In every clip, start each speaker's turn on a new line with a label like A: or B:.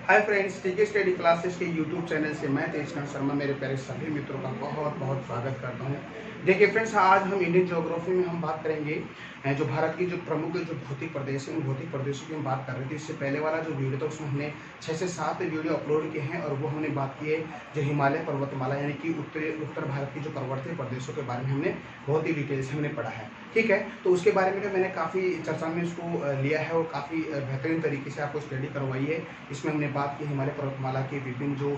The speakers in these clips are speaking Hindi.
A: हाय फ्रेंड्स, टीके स्टडी क्लासेस के यूट्यूब चैनल से मैं तेजकांत शर्मा मेरे प्यारे सभी मित्रों का बहुत बहुत स्वागत करता हूं। देखिए फ्रेंड्स, आज हम इंडियन ज्योग्राफी में हम बात करेंगे जो भारत की जो प्रमुख जो भौतिक प्रदेश हैं उन भौतिक प्रदेशों की हम बात कर रहे थे। इससे पहले वाला जो वीडियो था उसमें हमने 6 से 7 वीडियो अपलोड किए हैं और वो हमने बात की है जो हिमालय पर्वतमाला यानी कि उत्तर भारत की जो पर्वतीय प्रदेशों के बारे में हमने बहुत ही डिटेल से हमने पढ़ा है। ठीक है, तो उसके बारे में मैंने काफ़ी चर्चा में उसको लिया है और काफ़ी बेहतरीन तरीके से आपको स्टडी करवाई है। इसमें हमने बात की हिमालय पर्वतमाला के विभिन्न जो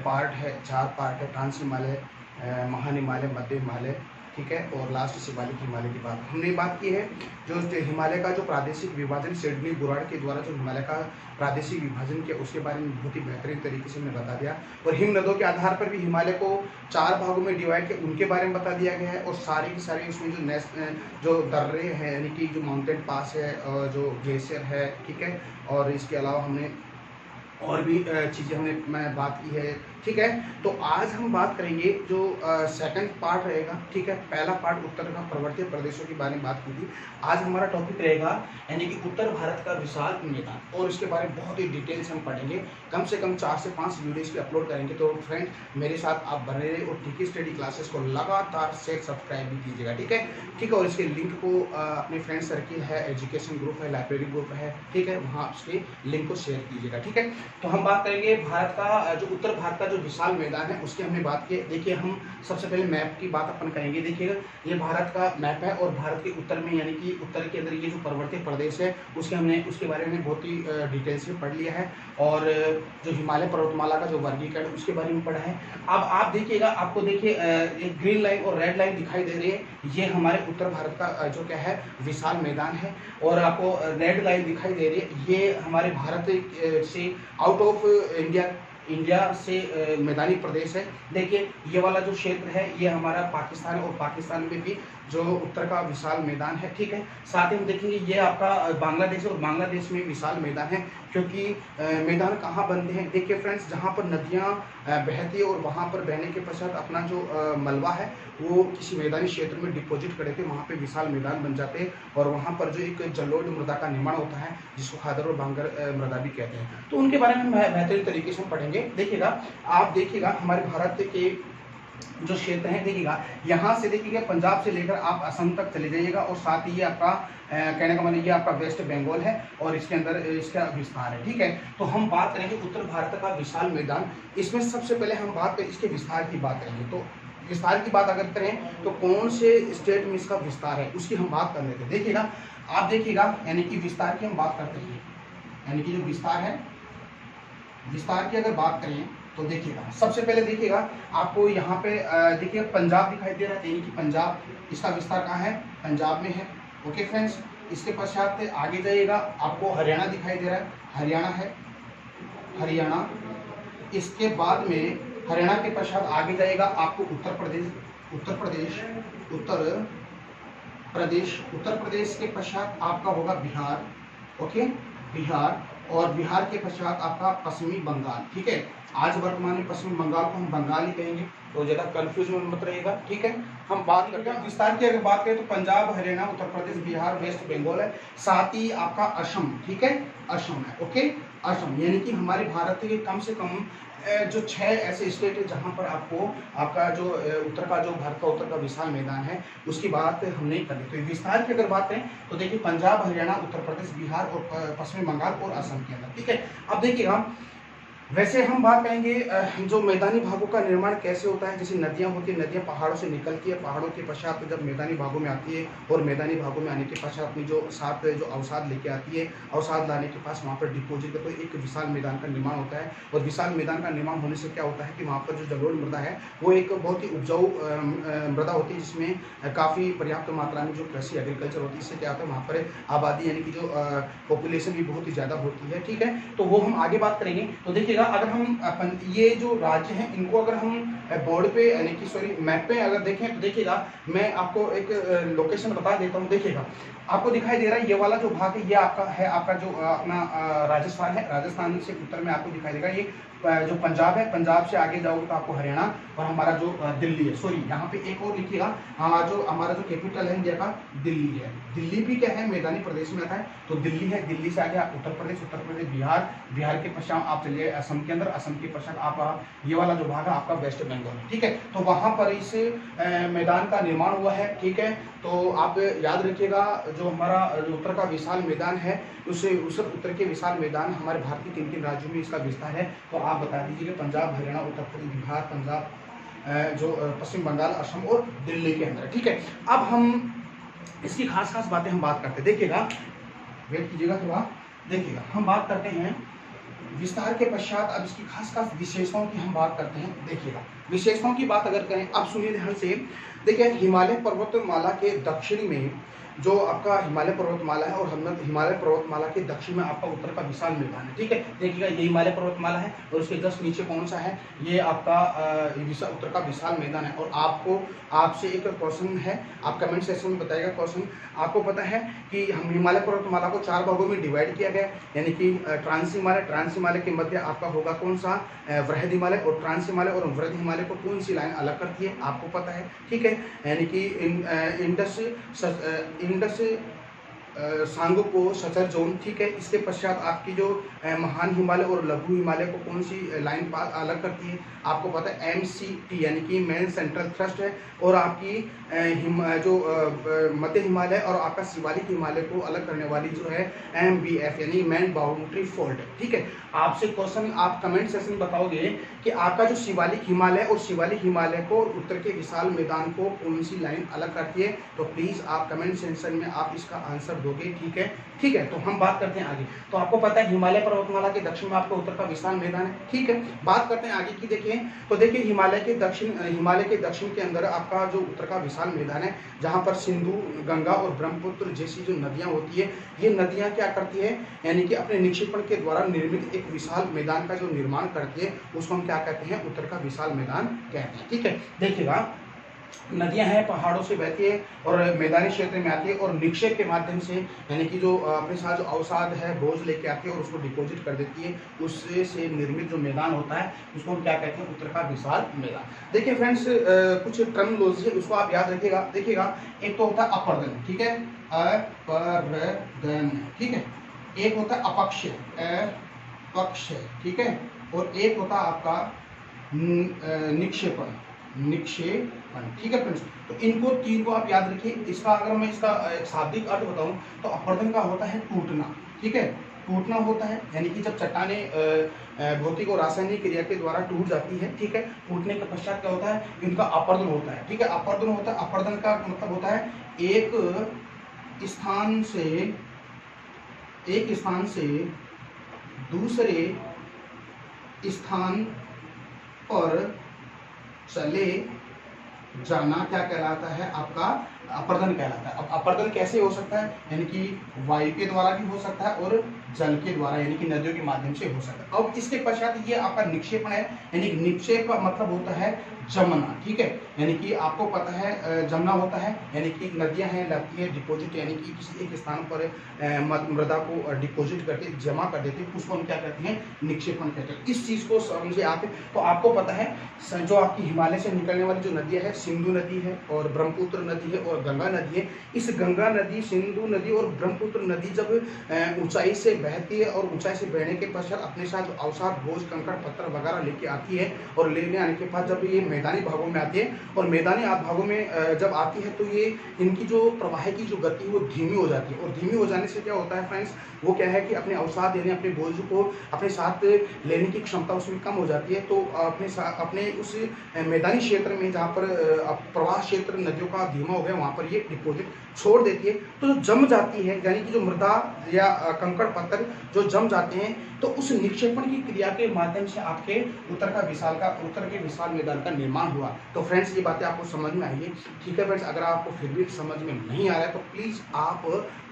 A: पार्ट है, 4 पार्ट है, ट्रांस हिमालय, महान हिमालय, मध्य हिमालय, ठीक है, और लास्ट शिवालिक हिमालय की बात हमने बात की है। जो हिमालय का जो प्रादेशिक विभाजन सिडनी बुराड़ के द्वारा जो हिमालय का प्रादेशिक विभाजन किया उसके बारे में बहुत ही बेहतरीन तरीके से हमने बता दिया। और हिम नदों के आधार पर भी हिमालय को 4 भागों में डिवाइड किया, उनके बारे में बता दिया गया है। और सारी की सारी उसमें जो दर्रे हैं यानी कि जो माउंटेन पास है और जो ग्लेशियर है, ठीक है, और इसके अलावा हमने और भी चीज़ें हमने मैं बात की है। ठीक है, तो आज हम बात करेंगे जो सेकंड पार्ट रहेगा। ठीक है, पहला पार्ट उत्तर का पर्वतीय प्रदेशों के बारे में बात की थी। आज हमारा टॉपिक रहेगा यानी कि उत्तर भारत का विशाल मैदान, और इसके बारे में बहुत ही डिटेल से हम पढ़ेंगे। कम से कम 4 से 5 वीडियोस की अपलोड करेंगे। तो फ्रेंड, मेरे साथ आप बने रहे और टीके स्टडी क्लासेस को लगातार शेयर सब्सक्राइब भी कीजिएगा। ठीक है, ठीक है, और इसके लिंक को अपने फ्रेंड सर्किल है, एजुकेशन ग्रुप है, लाइब्रेरी ग्रुप है, ठीक है, वहाँ उसके लिंक को शेयर कीजिएगा। ठीक है, तो हम बात करेंगे भारत का जो उत्तर भारत का जो विशाल मैदान है उसकी हमने बात की। देखिए, हम सबसे पहले मैप की बात अपन करेंगे। देखिएगा, ये भारत का मैप है और भारत के उत्तर में यानी कि उत्तर के अंदर ये जो पर्वतीय प्रदेश है उसके बारे में बहुत ही डिटेल से पढ़ लिया है। और जो हिमालय पर्वतमाला का जो वर्गीकरण उसके बारे में पढ़ा है। अब आप देखिएगा, आपको देखिए एक ग्रीन लाइन और रेड लाइन दिखाई दे रही है, ये हमारे उत्तर भारत का जो क्या है विशाल मैदान है। और आपको रेड लाइन दिखाई दे रही है, ये हमारे भारत से आउट ऑफ इंडिया से मैदानी प्रदेश है। देखिए, ये वाला जो क्षेत्र है ये हमारा पाकिस्तान है और पाकिस्तान में भी जो उत्तर का विशाल मैदान है। ठीक है, साथ ही हम देखेंगे ये आपका बांग्लादेश है और बांग्लादेश में विशाल मैदान है। क्योंकि मैदान कहाँ बनते हैं, देखिए फ्रेंड्स, जहाँ पर नदियाँ बहती है और वहाँ पर बहने के पश्चात अपना जो मलबा है वो किसी मैदानी क्षेत्र में डिपॉजिट करे थे, वहाँ पे विशाल मैदान बन जाते हैं। और वहाँ पर जो एक जलोढ़ मृदा का निर्माण होता है जिसको खादर और बांगर मृदा भी कहते हैं। तो उनके बारे में बेहतरीन तरीके से हम पढ़ेंगे। देखिएगा, आप देखिएगा हमारे भारत के जो क्षेत्र है, देखिएगा यहाँ से देखिएगा पंजाब से लेकर आप असम तक चले जाइएगा। और साथ ही ये आपका कहने का मतलब ये आपका वेस्ट बंगाल है और इसके अंदर इसका विस्तार है। ठीक है, तो हम बात करेंगे उत्तर भारत का विशाल मैदान। इसमें सबसे पहले हम बात करें इसके विस्तार की बात करेंगे। तो विस्तार की बात अगर करें तो कौन से स्टेट में इसका विस्तार है उसकी हम बात कर लेते हैं। देखिएगा, आप देखिएगा यानी कि विस्तार की हम बात करते हैं, यानी कि जो विस्तार है, विस्तार की अगर बात करें तो देखिएगा सबसे पहले देखिएगा आपको यहाँ पे देखिए पंजाब दिखाई दे रहा है, यानी कि पंजाब, इसका विस्तार कहाँ है, पंजाब में है। ओके फ्रेंड्स, इसके पश्चात आगे जाइएगा आपको हरियाणा दिखाई दे रहा है, हरियाणा है, हरियाणा। इसके बाद में हरियाणा के पश्चात आगे जाएगा आपको उत्तर प्रदेश, उत्तर प्रदेश, उत्तर प्रदेश, उत्तर प्रदेश के पश्चात आपका होगा बिहार। ओके, बिहार, और बिहार के पश्चात आपका पश्चिमी बंगाल। ठीक है, आज वर्तमान में पश्चिमी बंगाल को हम बंगाल ही कहेंगे, तो ज़्यादा कंफ्यूजन मत रहिएगा। ठीक है, हम बात करते हैं विस्तार की अगर बात करें तो पंजाब, हरियाणा, उत्तर प्रदेश, बिहार, वेस्ट बंगाल है, साथ ही आपका असम। ठीक है, असम है। ओके, असम, यानी कि हमारे भारत के कम से कम जो 6 ऐसे स्टेट है जहाँ पर आपको आपका जो उत्तर का जो भारत का उत्तर का विशाल मैदान है उसकी बात हम नहीं करनी। तो विस्तार की अगर बात करें तो देखिए पंजाब, हरियाणा, उत्तर प्रदेश, बिहार और पश्चिमी बंगाल और असम के अंदर। ठीक है, अब देखिएगा वैसे हम बात करेंगे जो मैदानी भागों का निर्माण कैसे होता है। जैसे नदियाँ होती है, नदियाँ पहाड़ों से निकलती है, पहाड़ों के पश्चात जब मैदानी भागों में आती है और मैदानी भागों में आने के पश्चात अपनी जो साथ जो अवसाद लेके आती है, अवसाद लाने के पास वहाँ पर डिपोजिट करते तो एक विशाल मैदान का निर्माण होता है। और विशाल मैदान का निर्माण होने से क्या होता है कि वहाँ पर जो जलोढ़ मृदा है वो एक बहुत ही उपजाऊ मृदा होती है जिसमें काफ़ी पर्याप्त मात्रा में जो कृषि एग्रीकल्चर होती है। इससे क्या होता है वहाँ पर आबादी यानी कि जो पॉपुलेशन भी बहुत ही ज़्यादा होती है। ठीक है, तो वो हम आगे बात करेंगे। तो देखिएगा देखिएगा अगर हम ये जो राज्य हैं इनको अगर हम बोर्ड पे यानी कि सॉरी मैप पे अगर देखें तो देखिएगा, मैं आपको एक लोकेशन बता देता हूँ। देखिएगा आपको दिखाई दे रहा है ये वाला जो भाग है ये आपका है, आपका जो अपना राजस्थान है, राजस्थान से उत्तर में आपको दिखाई देगा ये जो पंजाब है, पंजाब से आगे जाओगे तो आपको हरियाणा और हमारा जो दिल्ली है, सॉरी यहाँ पे एक और लिखिएगा, जो हमारा जो कैपिटल है इंडिया का दिल्ली है। दिल्ली भी क्या है, मैदानी प्रदेश में आता है, तो दिल्ली है। दिल्ली से आगे आप उत्तर प्रदेश, उत्तर प्रदेश बिहार, बिहार के पश्चात आप चलिए असम के अंदर, असम के पश्चात आप ये वाला जो भाग है आपका वेस्ट बंगाल है, ठीक है। तो वहां पर इस मैदान का निर्माण हुआ है, ठीक है। तो आप याद रखिएगा जो हमारा जो उत्तर का विशाल मैदान है उस उत्तर के विशाल मैदान हमारे भारत के 3 राज्यों में इसका विस्तार है। तो आप बता दीजिए कि पंजाब, हरियाणा, उत्तर प्रदेश, बिहार, पंजाब, जो पश्चिम बंगाल, असम और दिल्ली के अंदर, ठीक है। अब हम इसकी खास बातें हम बात करते हैं। देखिएगा, वेट कीजिएगा थोड़ा, देखिएगा हम बात करते हैं विस्तार के पश्चात। अब इसकी खास विशेषताओं की हम बात करते हैं। देखिएगा विशेषताओं की बात अगर करें, अब सुनिए ध्यान से। देखिए हिमालय पर्वतमाला के दक्षिण में जो आपका हिमालय पर्वतमाला है और हिमालय पर्वतमाला के दक्षिण में आपका उत्तर का विशाल मैदान है, ठीक है। देखिएगा ये हिमालय पर्वतमाला है और उसके जस्ट नीचे कौन सा है, ये आपका उत्तर का विशाल मैदान है। और आपसे एक क्वेश्चन है, आप कमेंट सेक्शन में बताइएगा क्वेश्चन। आपको पता है कि हम हिमालय पर्वतमाला को 4 भागों में डिवाइड किया गया, यानी कि ट्रांस हिमालय के मध्य आपका होगा कौन सा, वृहद हिमालय, और ट्रांस हिमालय और वृहद हिमालय को कौन सी लाइन अलग करती है आपको पता है, ठीक है। यानी कि इंडस सांगोको सचर जोन, ठीक है। इसके पश्चात आपकी जो महान हिमालय और लघु हिमालय को कौन सी लाइन अलग करती है आपको पता है, MCT यानी कि मेन सेंट्रल थ्रस्ट है। और आपकी जो मध्य हिमालय और आपका शिवालिक हिमालय को अलग करने वाली जो है MBF यानी मेन बाउंड्री फोल्ड, ठीक है। आपसे क्वेश्चन आप कमेंट सेक्शन बताओगे कि आपका जो शिवालिक हिमालय और शिवालिक हिमालय को उत्तर के विशाल मैदान को कौन सी लाइन अलग करती है, तो प्लीज आप कमेंट सेक्शन में आप इसका आंसर दोगे, ठीक है, ठीक है। तो हम बात करते हैं आगे। तो आपको पता है हिमालय पर्वतमाला के दक्षिण में आपका उत्तर का विशाल मैदान है, ठीक है। बात करते हैं आगे की। देखिए तो देखिए हिमालय के दक्षिण के अंदर आपका जो उत्तर का विशाल मैदान है, जहां पर सिंधु, गंगा और ब्रह्मपुत्र जैसी जो नदियां होती है, ये नदियां क्या करती है, यानी कि अपने निक्षेपण के द्वारा निर्मित एक विशाल मैदान का जो निर्माण करती है उसको हम क्या कहते हैं, उत्तर का विशाल मैदान कहते हैं, ठीक है। देखिएगा नदियां हैं, पहाड़ों से बहती है और मैदानी क्षेत्र में आती है और निक्षेप के माध्यम से यानी कि जो अपने साथ जो अवसाद है बोझ लेके आती है और उसको डिपॉजिट कर देती है, उससे से निर्मित जो मैदान होता है उसको हम क्या कहते हैं, उत्तर का विशाल मैदान। देखिए फ्रेंड्स कुछ टर्मिनोलॉजी है उसको आप याद रखिएगा। देखिएगा एक तो होता है अपर्दन, ठीक है, अपर्दन, ठीक है। एक होता है अपक्ष, अपक्ष, ठीक है। और एक होता है आपका निक्षेपण, ठीक है फ्रेंड्स। तो इनको 3 को आप याद रखिए। इसका अगर मैं इसका शाब्दिक अर्थ बताऊं तो अपर्दन का होता है टूटना, ठीक है, टूटना होता है, यानी कि जब चट्टानें भौतिक और रासायनिक क्रिया के द्वारा टूट जाती है, ठीक है, टूटने के पश्चात क्या होता है, इनका अपर्दन होता है, ठीक है। अपर्दन होता है, अपर्दन का मतलब होता है एक स्थान से दूसरे स्थान पर चले जाना क्या कहलाता है, आपका अपर्दन कहलाता है। अब अपर्दन कैसे हो सकता है, यानी कि वायु के द्वारा भी हो सकता है और जल के द्वारा यानी कि नदियों के माध्यम से हो सकता है। अब इसके पश्चात ये आपका निक्षेपण है, यानी निक्षेप का मतलब होता है जमना, ठीक है। यानी कि आपको पता है जमना होता है, यानी कि नदियां हैं लाती है डिपोजिट, यानी कि किसी एक स्थान पर मृदा को डिपोजिट करके जमा कर देते हैं, उसको हम क्या कहते हैं, निक्षेपण कहते हैं। इस चीज को समझे आप। तो आपको पता है जो आपकी हिमालय से निकलने वाली जो नदियां है, सिंधु नदी है और ब्रह्मपुत्र नदी है और गंगा नदी है। इस गंगा नदी, सिंधु नदी और ब्रह्मपुत्र नदी जब ऊंचाई से बहती है और ऊंचाई से बहने के पश्चात अपने साथ अवसाद, बोझ, कंकड़, पत्थर वगैरह लेके आती है और लेने आने के बाद जब ये मैदानी भागों में आती है और मैदानी भागों में जब आती है तो ये इनकी जो प्रवाह की जो गति वो धीमी हो जाती है। और धीमी हो जाने से क्या होता है फ्रेंड्स, वो क्या है कि अपने अवसाद यानी अपने बोझ को अपने साथ लेने की क्षमता उसमें कम हो जाती है। तो अपने उस मैदानी क्षेत्र में जहाँ पर प्रवाह क्षेत्र नदियों का धीमा हो गया वहाँ पर ये डिपोजिट छोड़ देती है, तो जो जम जाती है यानी कि जो मृदा या कंकड़ पत्थर जो जम जाते हैं, तो उस निक्षेपण की क्रिया के माध्यम से आपके उत्तर के विशाल मैदान का निर्माण हुआ। तो फ्रेंड्स ये बातें आपको समझ में आई है, ठीक है फ्रेंड्स। अगर आपको फिर भी समझ में नहीं आ रहा है तो प्लीज आप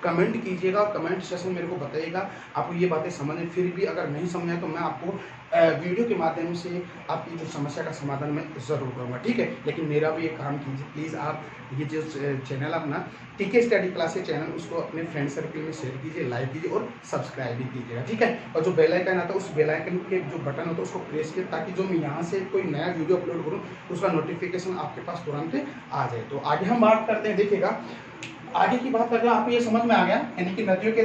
A: कमेंट कीजिएगा और कमेंट सेक्शन में मेरे को बताइएगा आपको ये बातें समझ में। फिर भी अगर नहीं समझ आए तो मैं आपको वीडियो के माध्यम से आपकी जो समस्या का समाधान मैं ज़रूर करूँगा, ठीक है। लेकिन मेरा भी एक काम कीजिए प्लीज़, आप ये जो चैनल अपना टीके स्टडी क्लासेस चैनल उसको अपने फ्रेंड सर्कल में शेयर कीजिए, लाइक कीजिए और सब्सक्राइब भी कीजिएगा, ठीक है। और जो बेल आइकन आता है उस बेल आइकन के जो बटन होता है उसको प्रेस कीजिए ताकि जो मैं यहाँ से कोई नया वीडियो अपलोड करूँ उसका नोटिफिकेशन आपके पास तुरंत आ जाए। तो आगे हम बात करते हैं, देखिएगा आगे की बात करके आपको ये समझ में आ गया, यानी कि नदियों के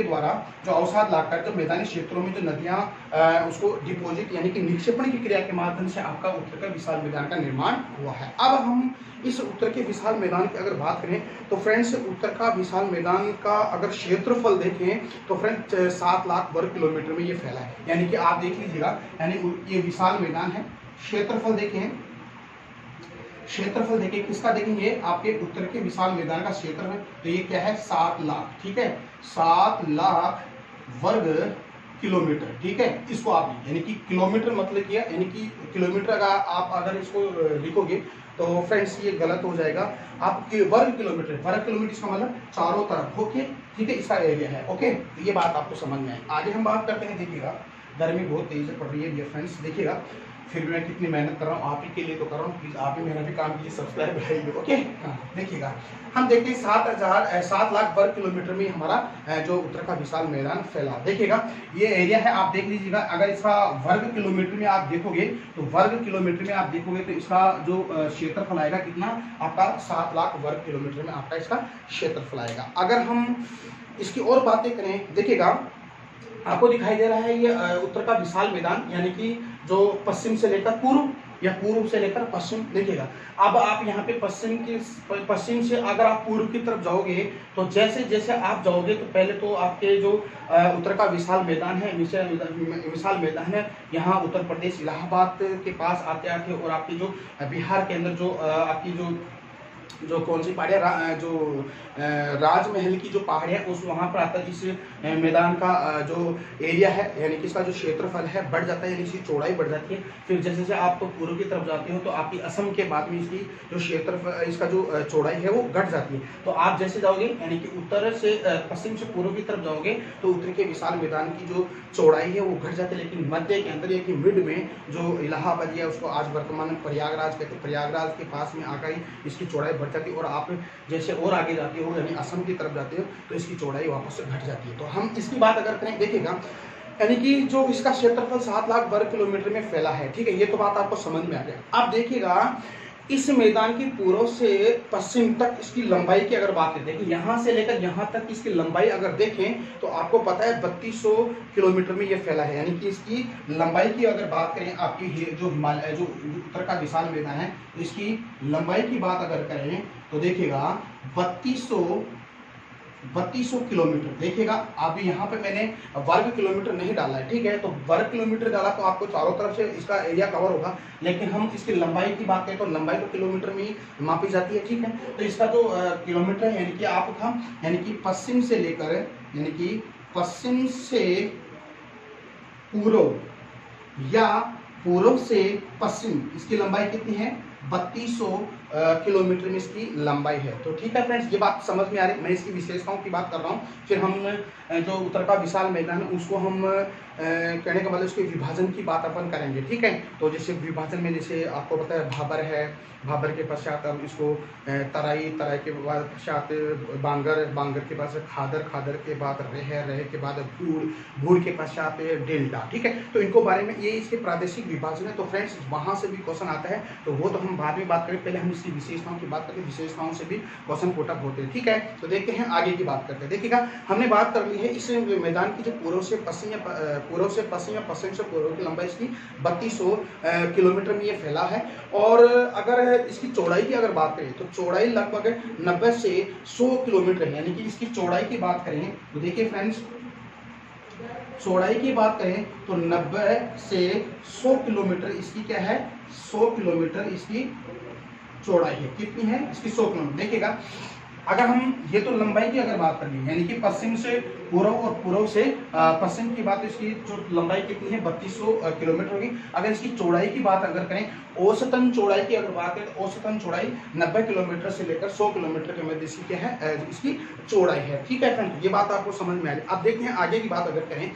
A: द्वारा जो अवसाद लाकर जो मैदानी क्षेत्रों में जो नदियाँ उसको डिपोजिट यानी कि निक्षेपण की क्रिया के माध्यम से आपका उत्तर का विशाल मैदान का निर्माण हुआ है। अब हम इस उत्तर के विशाल मैदान की अगर बात करें तो फ्रेंड्स उत्तर का विशाल मैदान का अगर क्षेत्रफल देखें तो फ्रेंड्स 7 लाख वर्ग किलोमीटर में ये फैला है। यानी कि आप देख लीजिएगा, यानी ये विशाल मैदान है। क्षेत्रफल देखिए किसका देखेंगे, आपके उत्तर के विशाल मैदान का क्षेत्र है तो ये क्या है 7 लाख, ठीक है, 7 लाख वर्ग किलोमीटर, ठीक है। इसको आप यानी कि किलोमीटर मतलब किया, यानी कि किलोमीटर का आप अगर इसको लिखोगे तो फ्रेंड्स ये गलत हो जाएगा। आप वर्ग किलोमीटर इसका मतलब चारों तरफ, ओके, ठीक है, इसका एरिया है, ओके। तो ये बात आपको समझ में आए। आगे हम बात करते हैं, देखिएगा गर्मी बहुत तेज से पड़ रही है फ्रेंड्स, देखिएगा फिर भी मैं कितनी मेहनत कर रहा हूँ आप ही के लिए तो कर रहा हूँ, प्लीज़ आप भी मेरा भी काम कीजिए, सब्सक्राइब बढ़ाइए, ओके। हाँ देखिएगा हम देखते हैं 7 लाख वर्ग किलोमीटर में हमारा जो उत्तर का विशाल मैदान फैला। देखिएगा ये एरिया है, आप देख लीजिएगा। अगर इसका वर्ग किलोमीटर में आप देखोगे तो तो इसका जो क्षेत्रफल आएगा कितना, आपका 7 लाख वर्ग किलोमीटर में आपका इसका क्षेत्रफल आएगा। अगर हम इसकी और बातें करें, देखिएगा आपको दिखाई दे रहा है ये उत्तर का विशाल मैदान, यानी कि जो पश्चिम से लेकर पूर्व या पूर्व से लेकर पश्चिम। देखिएगा अब आप यहाँ पे पश्चिम से अगर आप पूर्व की तरफ जाओगे तो जैसे जैसे आप जाओगे तो पहले तो आपके जो उत्तर का विशाल मैदान है यहाँ उत्तर प्रदेश इलाहाबाद के पास आते आते और आपकी जो बिहार के अंदर जो आपकी जो कौन सी पहाड़ियाँ जो राजमहल की जो पहाड़ियाँ उस वहाँ पर आता है। इस मैदान का जो एरिया है यानी कि इसका जो क्षेत्रफल है बढ़ जाता है, यानी इसकी चौड़ाई बढ़ जाती है। फिर जैसे जैसे आप पूर्व की तरफ जाते हो तो आपकी असम के बाद में इसकी जो क्षेत्रफल इसका जो चौड़ाई है वो घट जाती है। तो आप जैसे जाओगे यानी कि उत्तर से पश्चिम से पूर्व की तरफ जाओगे तो उत्तर के विशाल मैदान की जो चौड़ाई है वो घट जाती है, लेकिन मध्य के अंदर यानी कि मिड में जो इलाहाबाद है उसको आज वर्तमान में प्रयागराज कहते हैं, प्रयागराज के पास में आकर इसकी चौड़ाई बढ़ जाती है। और आप जैसे और आगे जाते हो यानी असम की तरफ जाते हो तो इसकी चौड़ाई वापस से घट जाती है। तो हम इसकी बात अगर करें, देखिएगा यानी कि जो इसका क्षेत्रफल 7 लाख वर्ग किलोमीटर में फैला है, ठीक है, ये तो बात आपको समझ में आ गया। आप देखिएगा इस मैदान की पूर्व से पश्चिम तक इसकी लंबाई की अगर बात करें, देखिए यहाँ से लेकर यहाँ तक इसकी लंबाई अगर देखें तो आपको पता है 3200 किलोमीटर में ये फैला है। यानी कि इसकी लंबाई की अगर बात करें, आपकी जो हिमालय जो उत्तर का विशाल मैदान है तो इसकी लंबाई की बात अगर करें तो देखिएगा 3200 किलोमीटर। देखिएगा अभी यहाँ पे मैंने वर्ग किलोमीटर नहीं डाला है, ठीक है, तो वर्ग किलोमीटर डाला तो आपको चारों तरफ से इसका एरिया कवर होगा। लेकिन हम इसकी लंबाई की बात करें तो लंबाई तो किलोमीटर में ही मापी जाती है, ठीक है। तो इसका जो किलोमीटर है यानी कि आपका यानी कि पश्चिम से लेकर यानी कि पश्चिम से पूर्व या पूर्व से पश्चिम इसकी लंबाई कितनी है 3200 किलोमीटर में इसकी लंबाई है। तो ठीक है फ्रेंड्स, ये बात समझ में आ रही। मैं इसकी विशेषताओं की बात कर रहा हूँ। फिर हम जो उत्तर का विशाल मैदान है उसको हम कहने का मतलब उसके विभाजन की बात अपन करेंगे, ठीक है। तो जैसे विभाजन में जैसे आपको पता है भाबर है, भाबर के पश्चात हम इसको तराई, तराई के बाद पश्चात बांगर, बांगर के पास खादर, खादर के बाद रेह के बाद भूड़, भूड़ के पश्चात डेल्टा, ठीक है। तो इनको बारे में ये इसके प्रादेशिक विभाजन है। तो फ्रेंड्स वहाँ से भी क्वेश्चन आता है तो वो तो हम बाद में बात करें, पहले हम इसकी विशेषताओं की बात करते हैं। विशेषताओं से भी क्वेश्चन पुटअप होते हैं, ठीक है। तो देखते हैं आगे की बात करते हैं। देखिएगा हमने बात कर ली है इस मैदान की जो पूर्व से पश्चिम या पश्चिम से पूर्व की लंबाई इसकी 3200 किलोमीटर में ये फैला है। और अगर इसकी चौड़ाई की अगर बात करें तो चौड़ाई लगभग 90 से 100 किलोमीटर है। यानी कि इसकी चौड़ाई की बात करें तो देखिए फ्रेंड्स, चौड़ाई की बात करें तो 90 से 100 किलोमीटर इसकी क्या है, 100 किलोमीटर इसकी चौड़ाई है। कितनी है इसकी 100 किलोमीटर। देखिएगा अगर हम ये तो लंबाई की अगर बात करें, यानी कि पश्चिम से पूर्व और पूर्व से पश्चिम की बात, इसकी जो लंबाई कितनी है 3200 किलोमीटर होगी। अगर इसकी चौड़ाई की बात अगर करें, औसतन चौड़ाई की अगर बात करें तो औसतन चौड़ाई 90 किलोमीटर से लेकर 100 किलोमीटर के मध्य इसकी क्या है, इसकी चौड़ाई है। ठीक है फ्रेंड, ये बात आपको समझ में आ रही। अब देखते हैं आगे की बात अगर करें,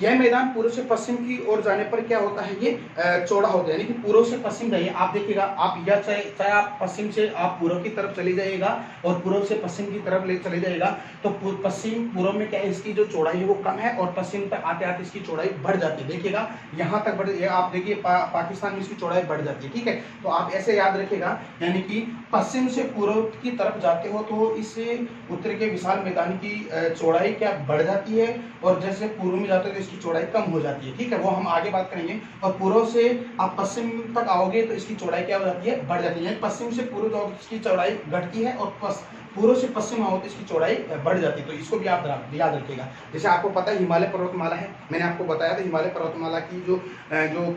A: यह मैदान पूर्व से पश्चिम की ओर जाने पर क्या होता है, ये चौड़ा होता है, यानी कि पूर्व से पश्चिम जाइए, आप देखिएगा, आप या चाहे आप पश्चिम से आप पूर्व की तरफ चले जाइएगा और पूर्व से पश्चिम की तरफ ले चले जाएगा, तो पश्चिम पूर्व में क्या है, इसकी जो चौड़ाई है वो कम है और पश्चिम तक आते आते इसकी चौड़ाई बढ़ जाती है। देखिएगा यहाँ तक बढ़, आप देखिए पाकिस्तान में इसकी चौड़ाई बढ़ जाती है। ठीक है, तो आप ऐसे याद रखेगा, यानी कि पश्चिम से पूर्व की तरफ जाते हो तो इससे उत्तर के विशाल मैदान की चौड़ाई क्या बढ़ जाती है, और जैसे पूर्व में जाते हो तो इसकी चौड़ाई कम हो जाती है। ठीक है, वो हम आगे बात करेंगे। और पूर्व से आप पश्चिम तक आओगे तो इसकी चौड़ाई क्या हो जाती है, बढ़ जाती है। पश्चिम से पूर्व जाओ तो इसकी चौड़ाई घटती है, और पूर्व से पश्चिम आओ तो इसकी चौड़ाई बढ़ जाती है। तो इसको भी आप याद रखिएगा। जैसे आपको पता है हिमालय पर्वतमाला है, मैंने आपको बताया था हिमालय पर्वतमाला की जो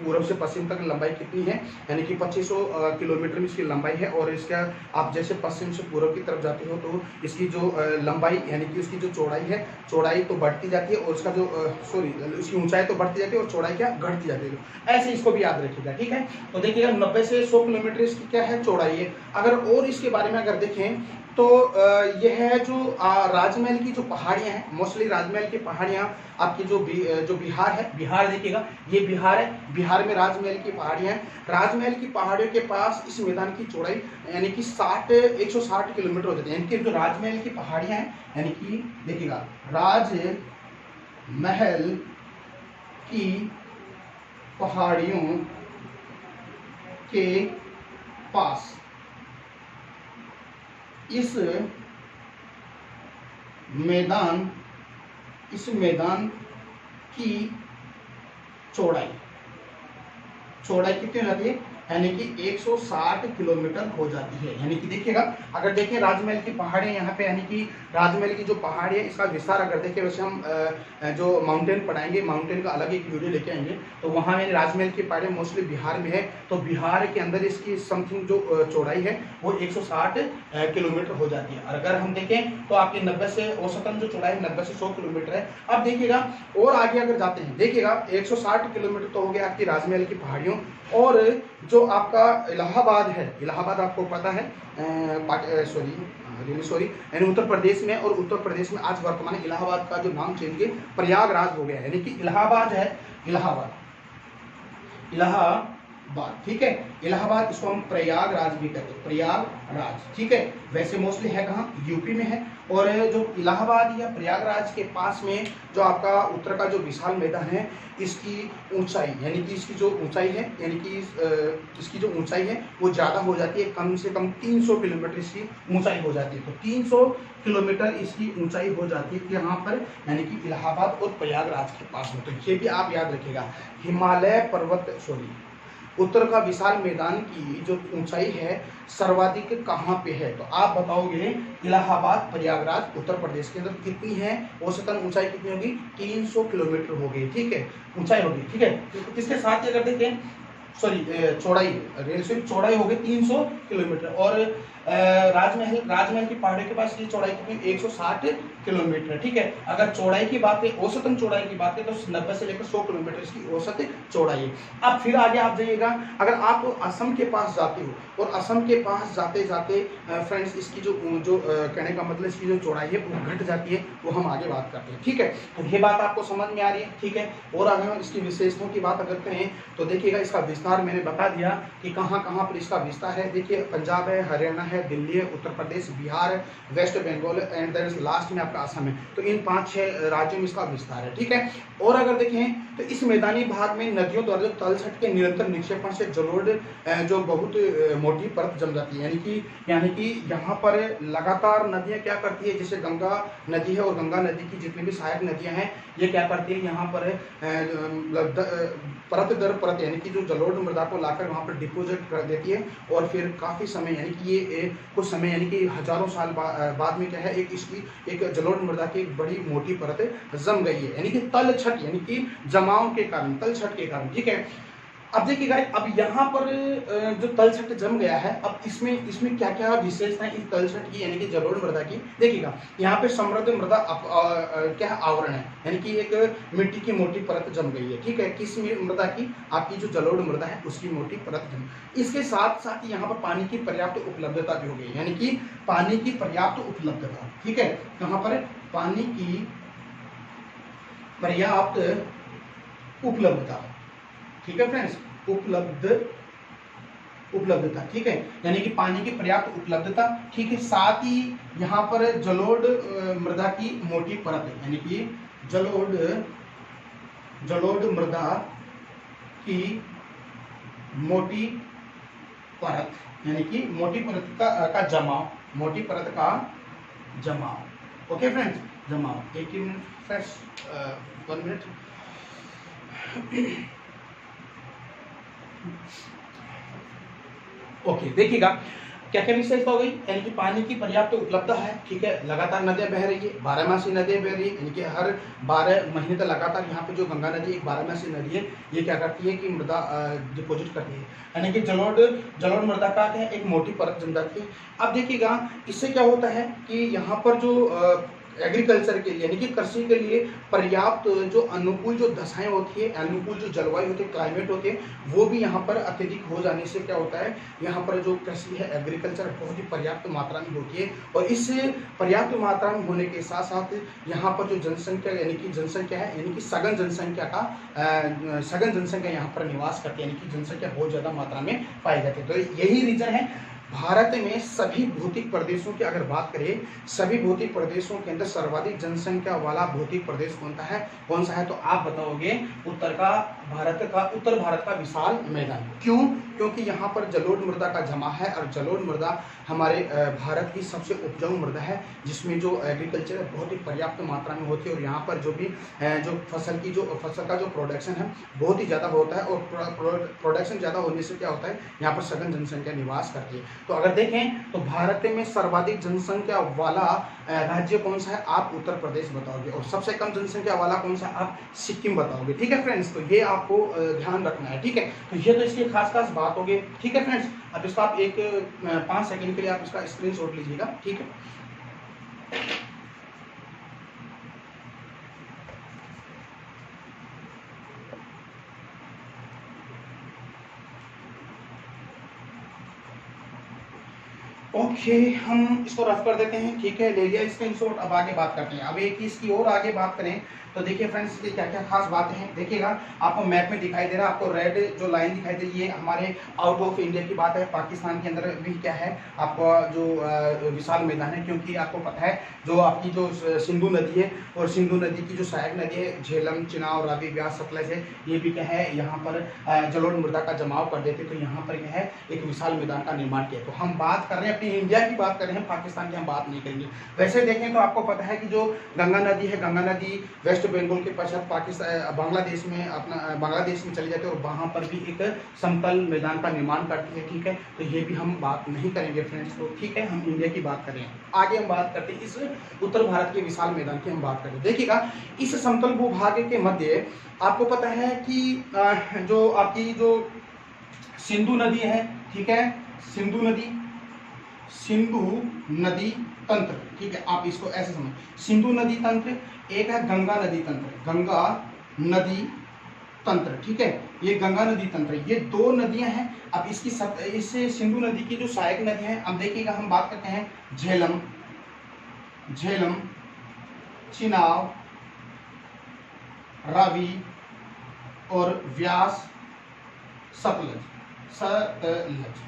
A: पूर्व से पश्चिम तक लंबाई कितनी है, यानी कि 2500 किलोमीटर में इसकी लंबाई है। और इसका आप जैसे पश्चिम से पूर्व की तरफ जाते हो तो इसकी जो लंबाई यानी कि उसकी जो चौड़ाई है, चौड़ाई तो बढ़ती जाती है, और उसका जो उसकी ऊंचाई तो बढ़ती जाती है और चौड़ाई क्या घटती जाती है। ऐसे इसको भी याद रखिएगा। ठीक है, तो देखिएगा 90 से 100 किलोमीटर इसकी क्या है, चौड़ाई है। अगर और इसके बारे में अगर देखें तो यह है जो राजमहल की जो पहाड़ियां हैं, मोस्टली राजमहल की पहाड़ियां आपकी जो बिहार है, बिहार देखिएगा, ये बिहार है, बिहार में राजमहल की पहाड़ियां हैं। राजमहल की पहाड़ियों के पास इस मैदान की चौड़ाई यानी कि 160 किलोमीटर हो जाती है। यानी कि जो राजमहल की पहाड़ियां हैं, यानी कि देखिएगा राजमहल की पहाड़ियों के पास इस मैदान की चौड़ाई कितनी हो जाती है, यानी कि 160 किलोमीटर हो जाती है। यानी कि देखिएगा, अगर देखें राजमहल की पहाड़ियां यहाँ पे, यानी कि राजमहल की जो पहाड़ी है इसका विस्तार अगर देखें, वैसे हम जो माउंटेन पढ़ाएंगे, माउंटेन का अलग एक वीडियो लेके आएंगे, तो वहाँ में राजमहल की पहाड़ियाँ मोस्टली बिहार में है, तो बिहार के अंदर इसकी समथिंग जो चौड़ाई है वो 160 किलोमीटर हो जाती है। और अगर हम देखें तो आपकी 90 से औसतन जो चौड़ाई 90 से 100 किलोमीटर है। अब देखिएगा और आगे अगर जाते हैं, देखिएगा 160 किलोमीटर तो हो गया आपकी राजमहल की पहाड़ियों, और जो आपका इलाहाबाद है, इलाहाबाद आपको पता है यानी उत्तर प्रदेश में, और उत्तर प्रदेश में आज वर्तमान इलाहाबाद का जो नाम चेंज किया प्रयागराज हो गया है। यानी कि इलाहाबाद है, इलाहाबाद, ठीक है, इलाहाबाद, इसको हम प्रयागराज भी कहते हैं, प्रयागराज। ठीक है, वैसे मोस्टली है कहाँ, यूपी में है। और जो इलाहाबाद या प्रयागराज के पास में जो आपका उत्तर का जो विशाल मैदान है, इसकी ऊंचाई यानी कि इसकी जो ऊंचाई है, यानी कि इसकी जो ऊंचाई है वो ज़्यादा हो जाती है, कम से कम 300 किलोमीटर इसकी ऊंचाई हो जाती है। तो 300 किलोमीटर इसकी ऊंचाई हो जाती है यहाँ पर, यानी कि इलाहाबाद और प्रयागराज के पास में। तो ये भी आप याद रखिएगा, हिमालय पर्वत उत्तर का विशाल मैदान की जो ऊंचाई है सर्वाधिक कहाँ पे है, तो आप बताओगे इलाहाबाद प्रयागराज उत्तर प्रदेश के अंदर कितनी है, औसतन ऊंचाई कितनी होगी, 300 किलोमीटर होगी। ठीक है, ऊंचाई होगी। ठीक है, तो इसके साथ ही अगर देखें चौड़ाई, रेल से चौड़ाई होगी 300 किलोमीटर, और राजमहल की पहाड़ी के पास ये चौड़ाई कितनी, 160 किलोमीटर। ठीक है, अगर चौड़ाई की बात है, औसतन चौड़ाई की बात है, तो 90 से लेकर 100 किलोमीटर इसकी औसत चौड़ाई है। अब फिर आगे आप जाइएगा, अगर आप असम के पास जाते हो, और असम के पास जाते जाते फ्रेंड्स इसकी जो कहने का मतलब इसकी जो चौड़ाई है वो घट जाती है, वो हम आगे बात करते हैं। ठीक है, तो ये बात आपको समझ में आ रही है। ठीक है, और अगर हम इसकी विशेषताओं की बात अगर करें तो देखिएगा, इसका विस्तार मैंने बता दिया कि कहाँ कहाँ पर इसका विस्तार है। देखिए, पंजाब है, हरियाणा है, दिल्ली है, उत्तर प्रदेश, बिहार है, West Bengal and then last में आपका असम है। तो इन 5-6 राज्यों में इसका विस्तार है। ठीक है, और अगर देखें तो इस मैदानी भाग में नदियों द्वारा जो तलछट के निरंतर निक्षेपण से जलोढ़ जो बहुत मोटी परत जम जाती है, यानी कि यहाँ पर लगातार नदियाँ क्या करती है, जैसे गंगा नदी है और गंगा नदी की जितनी भी सहायक नदियाँ हैं, ये क्या करती है, यहाँ पर परत दर परत यानी कि जो जलोढ़ मृदा को लाकर वहाँ पर डिपोजिट कर देती है, और फिर काफ़ी समय यानी कि ये कुछ समय यानी कि हजारों साल बाद में क्या है, एक जलोढ़ मृदा की एक बड़ी मोटी परत जम गई है, यानी कि तलछट यानी कि जमाव के कारण, तलछट के कारण। ठीक है, अब देखिएगा, अब यहाँ पर जो तलछट जम गया है, अब इसमें इसमें क्या क्या विशेषता है इस तलछट की, यानी कि जलोढ़ मृदा की। देखिएगा यहाँ पे समृद्ध मृदा क्या है, आवरण है, यानी कि एक मिट्टी की मोटी परत जम गई है, ठीक है। किस मृदा की, आपकी जो जलोढ़ मृदा है उसकी मोटी परत जम। इसके साथ साथ यहाँ पर पानी की पर्याप्त उपलब्धता भी हो गई, यानी कि पानी की पर्याप्त उपलब्धता, ठीक है। यहाँ पर पानी की पर्याप्त उपलब्धता, ठीक है फ्रेंड्स, उपलब्धता, ठीक है, यानी कि पानी की पर्याप्त उपलब्धता, ठीक है। साथ ही यहाँ पर जलोढ़ मृदा की मोटी परत है, यानी कि जलोढ़ मृदा की मोटी परत, यानी कि मोटी परत का जमाव, मोटी परत का जमाव। ओके फ्रेंड्स, जमाव। एक मिनट फ्रेंड्स, 1 मिनट। ओके, देखिएगा क्या क्या विशेषता हो गई, यानी कि पानी की पर्याप्त उपलब्धता है, ठीक है। लगातार नदियां बह रही है, 12मासी नदियां बह रही है, यानी कि हर 12 महीने तक लगातार यहाँ पे जो गंगा नदी एक 12मासी नदी है, ये क्या करती है कि मृदा डिपोजिट करती है, यानी कि जलोढ़ मृदा का क्या है, एक मोटी परत जम जाती है। अब देखिएगा इससे क्या होता है कि यहाँ पर जो एग्रीकल्चर के लिए, यानी कि कृषि के लिए पर्याप्त जो अनुकूल जो दशाएं होती है, अनुकूल जो जलवायु होती है, क्लाइमेट होते हैं, वो भी यहाँ पर अत्यधिक हो जाने से क्या होता है, यहाँ पर जो कृषि है, एग्रीकल्चर बहुत ही पर्याप्त मात्रा में होती है। और इस पर्याप्त मात्रा में होने के साथ साथ यहाँ पर जो जनसंख्या, यानी कि जनसंख्या है, यानी कि सघन जनसंख्या यहाँ पर निवास करती है, यानी कि जनसंख्या बहुत ज्यादा मात्रा में पाई जाती है। तो यही रीजन है भारत में सभी भौतिक प्रदेशों की अगर बात करें, सभी भौतिक प्रदेशों के अंदर सर्वाधिक जनसंख्या वाला भौतिक प्रदेश कौन सा है, तो आप बताओगे उत्तर भारत का विशाल मैदान। क्यों? क्योंकि यहाँ पर जलोढ़ मृदा का जमा है, और जलोढ़ मृदा हमारे भारत की सबसे उपजाऊ मृदा है, जिसमें जो एग्रीकल्चर है बहुत ही पर्याप्त मात्रा में होती है, और यहाँ पर जो भी जो फसल का जो प्रोडक्शन है बहुत ही ज़्यादा होता है, और प्रोडक्शन ज़्यादा होने से क्या होता है, यहाँ पर सघन जनसंख्या निवास करती है। तो अगर देखें तो भारत में सर्वाधिक जनसंख्या वाला राज्य कौन सा है, आप उत्तर प्रदेश बताओगे, और सबसे कम जनसंख्या वाला कौन सा, आप सिक्किम बताओगे, ठीक है फ्रेंड्स। तो ये आपको ध्यान रखना है, ठीक है। तो ये तो इसकी खास बात होगी, ठीक है फ्रेंड्स। अब इसका आप 5 सेकंड के लिए आप इसका स्क्रीनशॉट लीजिएगा, ठीक है। ओके, हम इसको रफ कर देते हैं, ठीक है, ले लिया स्क्रीनशॉट। अब आगे बात करते हैं। अब एक इसकी और आगे बात करें तो देखिए फ्रेंड्स, ये क्या क्या खास बातें हैं। देखिएगा आपको मैप में दिखाई दे रहा है, आपको रेड जो लाइन दिखाई दे रही है हमारे आउट ऑफ इंडिया की बात है। पाकिस्तान के अंदर भी क्या है, आपका जो विशाल मैदान है, क्योंकि आपको पता है जो आपकी जो सिंधु नदी है, और सिंधु नदी की जो सहायक नदी है झेलम, चिनाब, रावी, ब्यास, सतलज है, ये भी क्या है यहाँ पर जलोढ़ मृदा का जमाव कर देते। तो यहाँ पर क्या है, एक विशाल मैदान का निर्माण किया। तो हम बात कर रहे हैं अपनी इंडिया की बात कर रहे हैं, पाकिस्तान की हम बात नहीं करेंगे। वैसे देखें तो आपको पता है कि जो गंगा नदी है, गंगा नदी वेस्ट बंगाल के पश्चात पाकिस्तान बांग्लादेश में चली जाती है, और वहां पर भी एक समतल मैदान का निर्माण करती है, ठीक है। तो ये भी हम बात नहीं करेंगे फ्रेंड्स, तो ठीक है, हम इंडिया की बात करें। आगे हम बात करते हैं इस उत्तर भारत के विशाल मैदान की हम बात करें। देखिएगा इस समतल भूभाग के मध्य आपको पता है कि जो आपकी जो सिंधु नदी है, ठीक है, सिंधु नदी तंत्र, ठीक है, आप इसको ऐसे समझ, सिंधु नदी तंत्र, एक है गंगा नदी तंत्र, ठीक है, ये गंगा नदी तंत्र, ये 2 नदियां हैं। अब इससे सिंधु नदी की जो सहायक नदी है, अब देखिएगा हम बात करते हैं झेलम, चिनाब, रावी और व्यास, सतलज,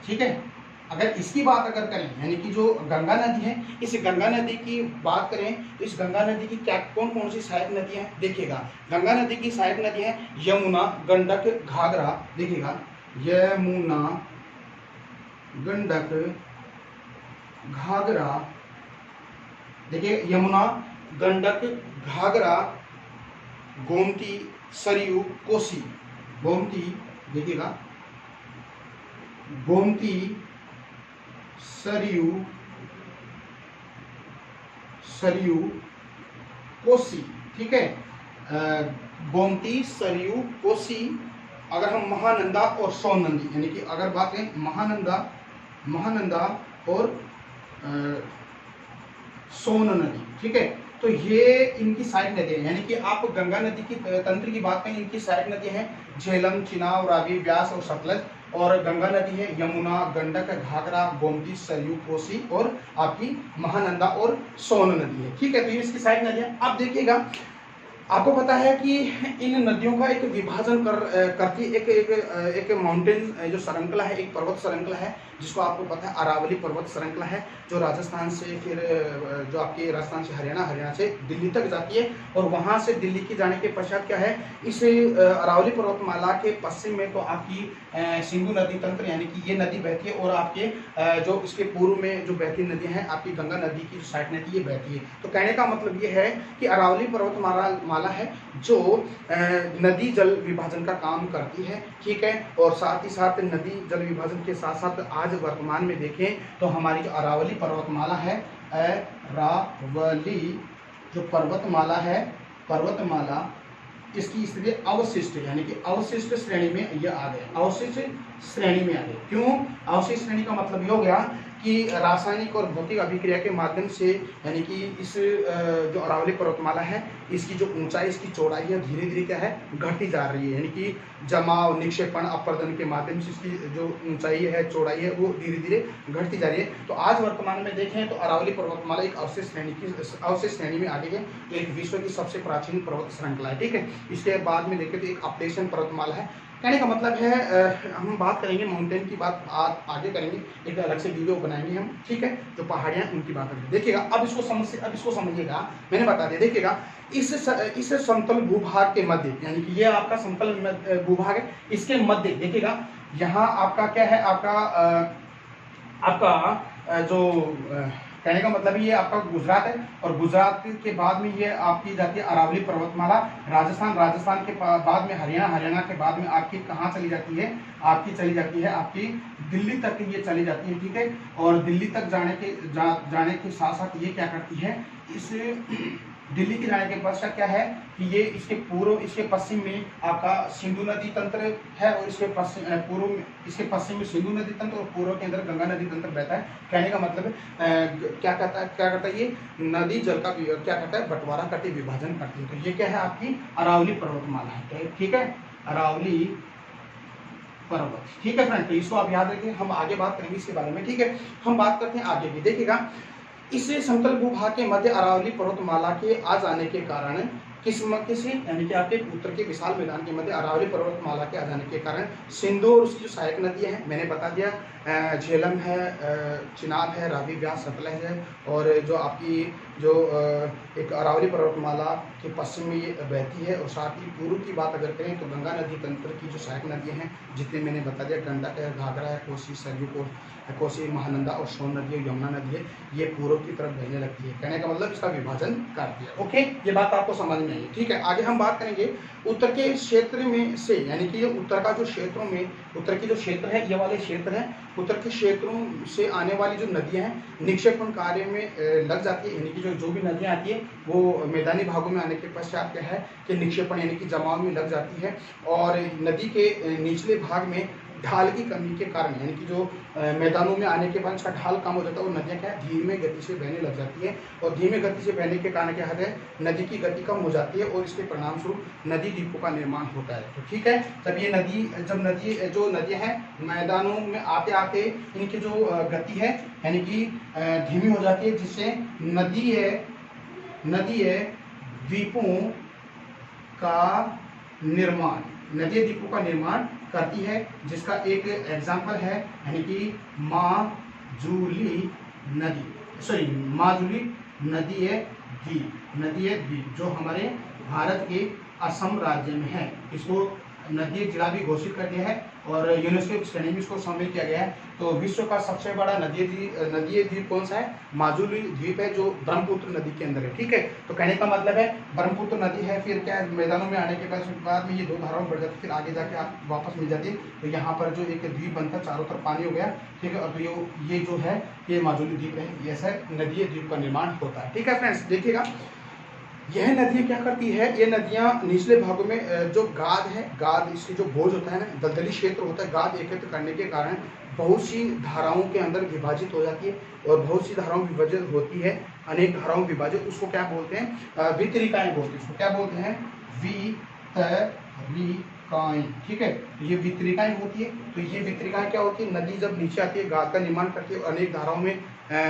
A: ठीक है। अगर इसकी बात करें, यानी कि जो गंगा नदी है, इस गंगा नदी की बात करें तो इस गंगा नदी की क्या कौन सी सहायक नदियां हैं। देखिएगा गंगा नदी की सहायक नदी है यमुना, गंडक, घाघरा। देखिएगा यमुना, गंडक, घाघरा, देखिए यमुना, गंडक, घाघरा, गोमती, सरयू, कोसी। गोमती, देखिएगा गोमती, सरयू, कोसी, ठीक है। गोमती, सरयू, कोसी, अगर हम महानंदा और सोन नदी यानी कि अगर बात करें महानंदा और सोन नदी, ठीक है, तो ये इनकी सहायक नदी है। यानी कि आप गंगा नदी की तंत्र की बात करें, इनकी सहायक नदी है झेलम, चिनाब, रावी, व्यास और सतलज। और गंगा नदी है यमुना, गंडक, घाघरा, गोमती, सरयू, कोसी और आपकी महानंदा और सोन नदी है, ठीक है। तो ये इसकी सहायक नदी है। अब देखिएगा, आपको पता है कि इन नदियों का एक विभाजन करती एक माउंटेन जो श्रृंखला है, एक पर्वत श्रृंखला है, जिसको आपको पता है अरावली पर्वत श्रृंखला है, जो राजस्थान से फिर जो आपके राजस्थान से हरियाणा से दिल्ली तक जाती है। और वहां से दिल्ली की जाने के पश्चात क्या है, इस अरावली पर्वतमाला के पश्चिम में तो आपकी सिंधु नदी तंत्र यानी कि ये नदी बहती है। और आपके जो इसके पूर्व में जो बहती नदी है आपकी गंगा नदी की जो सहायक नदी ये बहती है। तो कहने का मतलब ये है कि अरावली पर्वतमाला है जो नदी जल विभाजन का काम करती है, ठीक है। और साथ ही साथ नदी जल विभाजन के साथ साथ आज वर्तमान में देखें तो हमारी जो अरावली पर्वतमाला है, अरावली जो पर्वतमाला इसकी स्थिति अवशिष्ट यानी कि अवशिष्ट श्रेणी में यह आ गया, अवशिष्ट श्रेणी में आ गया। क्यों अवशिष्ट श्रेणी का मतलब ये हो गया कि रासायनिक और भौतिक अभिक्रिया के माध्यम से यानी कि इस जो अरावली पर्वतमाला है इसकी जो ऊंचाई, इसकी चौड़ाई है धीरे धीरे क्या है घटती जा रही है। यानी कि जमाव, निक्षेपण, अपरदन के माध्यम से इसकी जो ऊंचाई है, चौड़ाई है वो धीरे धीरे घटती जा रही है। तो आज वर्तमान में देखें तो अरावली पर्वतमाला एक अवशिष्ट श्रेणी में आ गई है। तो एक विश्व की सबसे प्राचीन पर्वत श्रृंखला है, ठीक है। इसके बाद में देखें तो एक अपडेशन पर्वतमाला है। कहने का मतलब है हम बात करेंगे माउंटेन की बात आगे करेंगे, एक अलग से वीडियो बनाएंगे हम, ठीक है। जो पहाड़ियां उनकी बात करेंगे। देखिएगा अब इसको समझिएगा, मैंने बता दिया। देखिएगा इस समतल भूभाग के मध्य यानी कि ये आपका समतल भूभाग है, इसके मध्य देखिएगा यहाँ आपका क्या है, आपका जो कहने का मतलब ये आपका गुजरात है। और गुजरात के बाद में ये आपकी जाती है अरावली पर्वतमाला, राजस्थान के बाद में हरियाणा के बाद में आपकी कहाँ चली जाती है, आपकी चली जाती है आपकी दिल्ली तक ये चली जाती है, ठीक है। और दिल्ली तक जाने के साथ साथ ये क्या करती है, इस दिल्ली के जाने के पश्चात क्या है कि ये इसके पूर्व, इसके पश्चिम में आपका सिंधु नदी तंत्र है। और इसके पश्चिम में सिंधु नदी तंत्र और पूर्व के अंदर गंगा नदी तंत्र बहता है। कहने का मतलब क्या करता है ये नदी जल का क्या करता है, बंटवारा करती, विभाजन करती है। तो ये क्या है आपकी अरावली पर्वतमाला है, ठीक है, अरावली पर्वत, ठीक है फ्रेंड। तो इसको आप याद रखिए, हम आगे बात करेंगे इसके बारे में, ठीक है। हम बात करते हैं आगे की। देखिएगा इस समतल भूभाग के मध्य अरावली पर्वतमाला के आ जाने के कारण किसी यानी कि आपके उत्तर के विशाल मैदान के मध्य अरावली पर्वतमाला के आ जाने के कारण सिंधु और उसकी जो सहायक नदियां हैं मैंने बता दिया, झेलम है, चिनाब है, रावी, व्यास, सतलज है। और जो आपकी जो एक अरावली पर्वतमाला के पश्चिम में ये बहती है। और साथ ही पूर्व की बात अगर करें तो गंगा नदी तंत्र की जो सहायक नदियां हैं जितने मैंने बता दिया, गंडक है, घाघरा है, कोसी, सरयू, कोसी, महानंदा और सोन नदी है, यमुना नदी है, ये पूर्व की तरफ बहने लगती है। कहने का मतलब इसका विभाजन कर दिया, ओके। ये बात आपको समझ में आई, ठीक है। आगे हम बात करेंगे उत्तर के क्षेत्र में से यानी कि ये उत्तर का जो क्षेत्रों में, उत्तर के जो क्षेत्र है ये वाले क्षेत्र है, उत्तर के क्षेत्रों से आने वाली जो नदियां हैं निक्षेपण कार्य में लग जाती है। यानी कि जो भी नदियां आती है वो मैदानी भागों में आने के पश्चात क्या है कि निक्षेपण यानी कि जमाव में लग जाती है। और नदी के निचले भाग में ढाल की कमी के कारण यानी कि जो मैदानों में आने के बाद इसका ढाल कम हो जाता है, वो नदियाँ क्या है धीमे गति से बहने लग जाती है। और धीमे गति से बहने के कारण क्या है नदी की गति कम हो जाती है और इसके परिणाम स्वरूप नदी द्वीपों का निर्माण होता है। तो ठीक है, जब ये नदियाँ हैं मैदानों में आते आते इनकी जो गति है यानी कि धीमी हो जाती है, जिससे नदीय द्वीपों का निर्माण करती है। जिसका एक एग्जाम्पल है यानी कि माजुली नदीय द्वीप जो हमारे भारत के असम राज्य में है। इसको नदीय जिला भी घोषित कर दिया है और यूनेस्को की श्रेणी में इसको शामिल किया गया है। तो विश्व का सबसे बड़ा नदीय द्वीप कौन सा है? माजुली द्वीप है, जो ब्रह्मपुत्र नदी के अंदर है। ठीक है, तो कहने का मतलब है ब्रह्मपुत्र नदी है, फिर क्या है मैदानों में आने के बाद में ये दो धाराओं में बढ़ जाती है, फिर आगे जाके आप वापस मिल जाती है। तो यहाँ पर जो एक द्वीप बनता है, चारों तरफ पानी हो गया। ठीक है, और तो ये जो है ये माजुली द्वीप है, ऐसा नदीय द्वीप का निर्माण होता है। ठीक है फ्रेंड्स, देखिएगा यह नदियाँ क्या करती है, ये नदियाँ निचले भागों में जो गाद है, गाद इसकी जो बोझ होता है ना, दलदली क्षेत्र होता है, गाद एकत्र करने के कारण बहुत सी धाराओं के अंदर विभाजित हो जाती है और बहुत सी धाराओं विभाजित होती है, अनेक धाराओं विभाजित, उसको क्या बोलते हैं, वितरिकाएं बोलते हैं। उसको क्या बोलते हैं, वितरिकाएं। ठीक है, तो ये वितरिकाएं होती है। तो ये वितरिकाएं क्या होती है, नदी जब नीचे आती है, गाद का निर्माण करती है और अनेक धाराओं में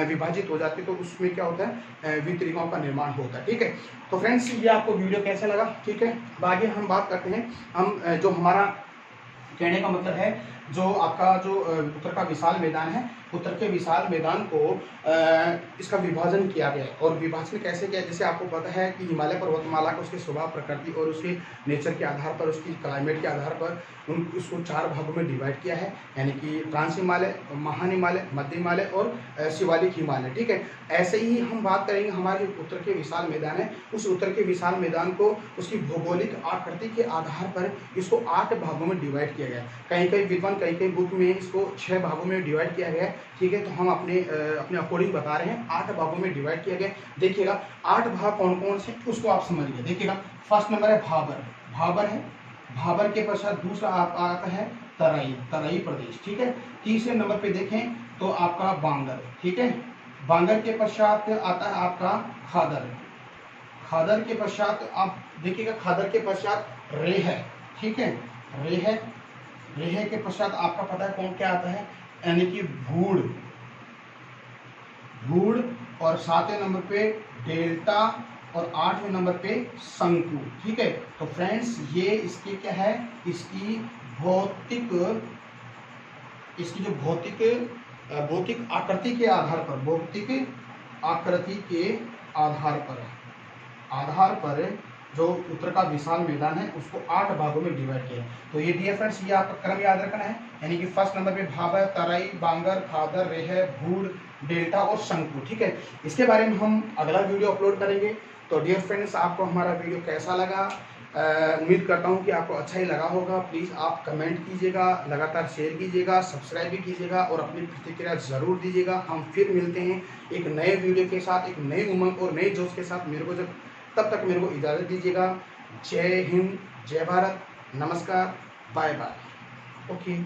A: विभाजित हो जाती है, तो उसमें क्या होता है, वितरिकाओं का निर्माण होता है। ठीक है, तो फ्रेंड्स ये आपको वीडियो कैसा लगा। ठीक है, आगे हम बात करते हैं, हम जो हमारा कहने का मतलब है, जो आपका जो उत्तर का विशाल मैदान है, उत्तर के विशाल मैदान को इसका विभाजन किया गया और विभाजन कैसे किया, जैसे आपको पता है कि हिमालय पर्वतमाला का उसके स्वभाव, प्रकृति और उसके नेचर के आधार पर, उसकी क्लाइमेट के आधार पर उसको 4 भागों में डिवाइड किया है, यानी कि ट्रांस हिमालय, महान हिमालय, मध्य हिमालय और शिवालिक हिमालय। ठीक है, ऐसे ही हम बात करेंगे हमारे उत्तर के विशाल मैदान है, उस उत्तर के विशाल मैदान को उसकी भौगोलिक आकृति के आधार पर इसको 8 भागों में डिवाइड किया गया। कहीं कहीं विद्वान, कहीं कहीं बुक में इसको 6 भागों में डिवाइड किया गया है। ठीक है, तो हम अपने अकॉर्डिंग बता रहे हैं, 8 भागों में डिवाइड किया गया। देखिएगा 8 भाग कौन कौन से, उसको आप समझिए। देखिएगा फर्स्ट नंबर है भाबर, भाबर है, भाबर के पश्चात दूसरा आता है तराई, तराई प्रदेश। ठीक है, तीसरे नंबर पे देखें तो आपका बांगर। ठीक है, बांगर के पश्चात आता है आपका खादर, खादर के पश्चात आप देखिएगा, खादर के पश्चात रेह। ठीक है, रेह, रेह के पश्चात आपका पता है कौन क्या आता है, यानी कि भूड़, भूड़, और 7वें नंबर पे डेल्टा और 8वें नंबर पे शंकु। ठीक है, तो फ्रेंड्स ये इसकी क्या है, इसकी भौतिक, इसकी जो भौतिक आकृति के आधार पर, भौतिक आकृति के आधार पर जो उत्तर का विशाल मैदान है उसको 8 भागों में डिवाइड किया। तो ये डियर फ्रेंड्स, ये आपका क्रम याद रखना है, यानी कि फर्स्ट नंबर पे भाबर, तराई, बांगर, खादर, रेह, भूड़, डेल्टा और शंकु। ठीक है, इसके बारे में हम अगला वीडियो अपलोड करेंगे। तो डियर फ्रेंड्स, आपको हमारा वीडियो कैसा लगा, उम्मीद करता हूँ कि आपको अच्छा ही लगा होगा। प्लीज़ आप कमेंट कीजिएगा, लगातार शेयर कीजिएगा, सब्सक्राइब भी कीजिएगा और अपनी प्रतिक्रिया ज़रूर दीजिएगा। हम फिर मिलते हैं एक नए वीडियो के साथ, एक नई उमंग और नए जोश के साथ। तब तक मेरे को इजाज़त दीजिएगा। जय हिंद, जय भारत, नमस्कार, बाय बाय। ओके।